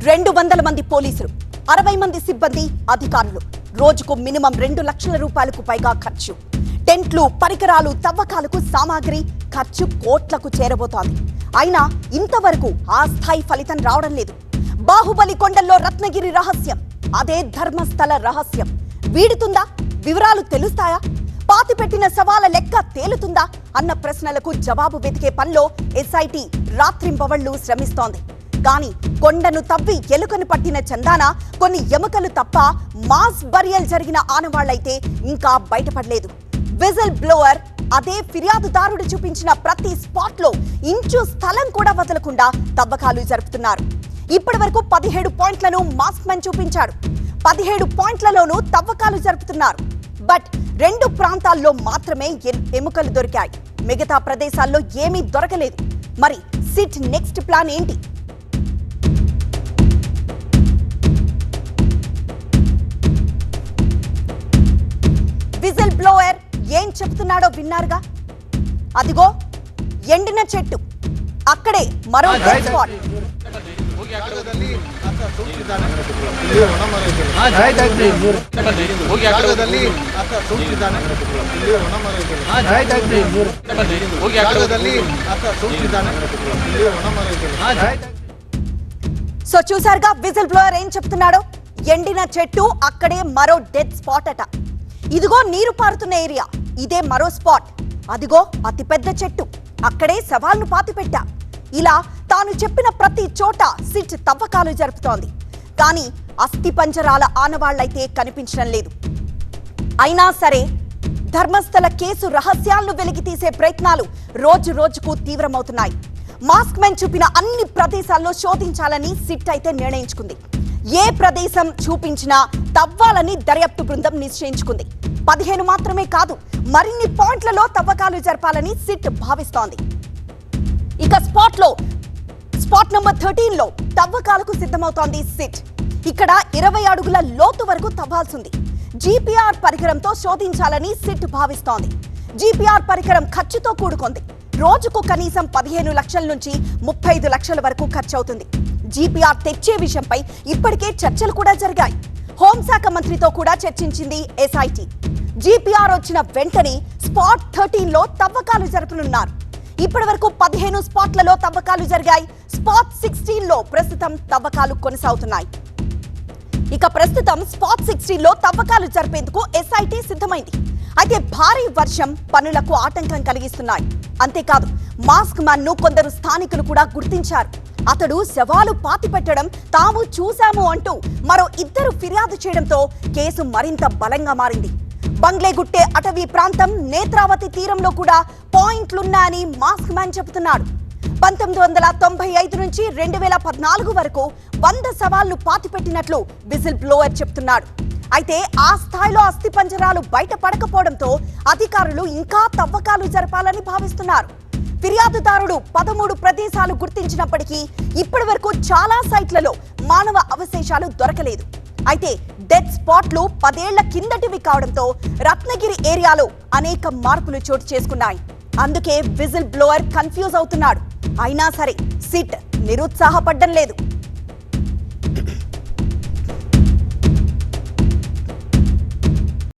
200 మంది పోలీసులు, 60 మంది సిబ్బంది, అధికారులు. రోజుకు మినిమం 2 లక్షల రూపాయలకు పైగా ఖర్చు. టెంట్లు, పరికరాలు, తవ్వకాలకు సామాగ్రి ఖర్చు కోట్లకు చేరబోతోంది. అయినా ఇంతవరకు ఆ స్థాయి ఫలితం రావడం లేదు. బాహుబలి కొండల్లో రత్నగిరి రహస్యం, అదే ధర్మస్థల రహస్యం వీడుతుందా? వివరాలు తెలుస్తాయా? పాతిపెట్టిన సవాల లెక్క తేలుతుందా అన్న ప్రశ్నలకు జవాబు వెతికే పనిలో ఎస్ఐటి రాత్రింబవళ్లు శ్రమిస్తోంది. కానీ కొండను తవ్వి ఎలుకను పట్టిన చందాన కొన్ని ఎముకలు తప్ప మాస్ బరియల్ జరిగిన ఆనవాళ్లైతే ఇంకా బయటపడలేదు. విజిల్ బ్లోవర్ అదే ఫిర్యాదుదారుడు చూపించిన ప్రతి స్పాట్ లో ఇంచు స్థలం కూడా వదలకుండా తవ్వకాలు జరుపుతున్నారు. ఇప్పటి వరకు 17 పాయింట్లను మాస్క్ మ్యాన్ చూపించాడు. 17 పాయింట్లలోనూ తవ్వకాలు జరుపుతున్నారు. బట్ 2 ప్రాంతాల్లో మాత్రమే ఎముకలు దొరికాయి. మిగతా ప్రదేశాల్లో ఏమీ దొరకలేదు. మరి సిట్ నెక్స్ట్ ప్లాన్ ఏంటి? విజిల్ బ్లోయర్ ఏం చెప్తున్నాడో విన్నారుగా. అదిగో ఎండిన చెట్టు, అక్కడే మరో డెడ్ స్పాట్. సో చూసారుగా విజిల్ బ్లోయర్ ఏం చెప్తున్నాడో. ఎండిన చెట్టు, అక్కడే మరో డెడ్ స్పాట్ అట. ఇదిగో నీరు పారుతున్న ఏరియా, ఇదే మరో స్పాట్. అదిగో అతిపెద్ద చెట్టు, అక్కడే సవాల్ను పాతిపెట్టా. ఇలా తాను చెప్పిన ప్రతి చోట సిట్ తవ్వకాలు జరుపుతోంది. కానీ అస్థి పంజరాల ఆనవాళ్లైతే కనిపించడం లేదు. అయినా సరే ధర్మస్థల కేసు రహస్యాలను వెలికి తీసే ప్రయత్నాలు రోజు రోజుకు తీవ్రమవుతున్నాయి. మాస్క్ మ్యాన్ చూపిన అన్ని ప్రదేశాల్లో శోధించాలని సిట్ అయితే నిర్ణయించుకుంది. ఏ ప్రదేశం చూపించినా తవ్వాలని దర్యాప్తు బృందం నిశ్చయించుకుంది. 15 మాత్రమే కాదు, మరిన్ని పాయింట్లలో తవ్వకాలు జరపాలని సిట్ భావిస్తోంది. ఇక స్పాట్ నంబర్ 13 లో తవ్వకాలకు సిద్ధమవుతోంది సిట్. ఇక్కడ 20 అడుగుల లోతు వరకు తవ్వాల్సింది. జీపీఆర్ పరికరంతో శోధించాలని సిట్ భావిస్తోంది. జీపీఆర్ పరికరం ఖర్చుతో కూడుకుంది. రోజుకు కనీసం 15 లక్షల నుంచి 35 లక్షల వరకు ఖర్చు అవుతుంది. జీపీఆర్ తెచ్చే విషయంపై ఇప్పటికే చర్చలు కూడా జరిగాయి. హోంశాఖ మంత్రితో కూడా చర్చించింది ఎస్ఐటి. జీపీఆర్ వచ్చిన వెంటనే స్పాట్ 13 లో తవ్వకాలు జరపనున్నారు. ఇప్పటి వరకు 15 స్పాట్లలో తవ్వకాలు జరిగాయి. స్పాట్ 16 లో ప్రస్తుతం తవ్వకాలు కొనసాగుతున్నాయి. ఇక ప్రస్తుతం స్పాట్ 16 లో తవ్వకాలు జరిపేందుకు ఎస్ఐటి సిద్ధమైంది. అయితే భారీ వర్షం పనులకు ఆటంకం కలిగిస్తున్నాయి. అంతేకాదు మాస్క్ మ్యాన్ ను కొందరు స్థానికులు కూడా గుర్తించారు. అతడు శవాలు పాతిపెట్టడం తాము చూశాము అంటూ మరో 2 ఫిర్యాదు చేయడంతో కేసు మరింత బలంగా మారింది. బంగ్లేగుట్టే అటవీ ప్రాంతం, నేత్రావతి తీరంలో కూడా పాయింట్లున్నాయని మాస్క్ మ్యాన్ చెబుతున్నాడు. 1995 నుంచి 2014 వరకు 100 సవాళ్లు పాతిపెట్టినట్లు విజిల్ బ్లోయర్ చెప్తున్నాడు. అయితే ఆ స్థాయిలో అస్థి పంజరాలు బయటపడకపోవడంతో అధికారులు ఇంకా తవ్వకాలు జరపాలని భావిస్తున్నారు. ఫిర్యాదుదారుడు 13 ప్రదేశాలు గుర్తించినప్పటికీ ఇప్పటి వరకు చాలా సైట్లలో మానవ అవశేషాలు దొరకలేదు. అయితే డెడ్ స్పాట్లు 10 ఏళ్ల కిందటివి కావడంతో రత్నగిరి ఏరియాలో అనేక మార్పులు చోటు చేసుకున్నాయి. అందుకే విజిల్ బ్లోయర్ కన్ఫ్యూజ్ అవుతున్నాడు. అయినా సరే సిట్ నిరుత్సాహపడ్డం లేదు.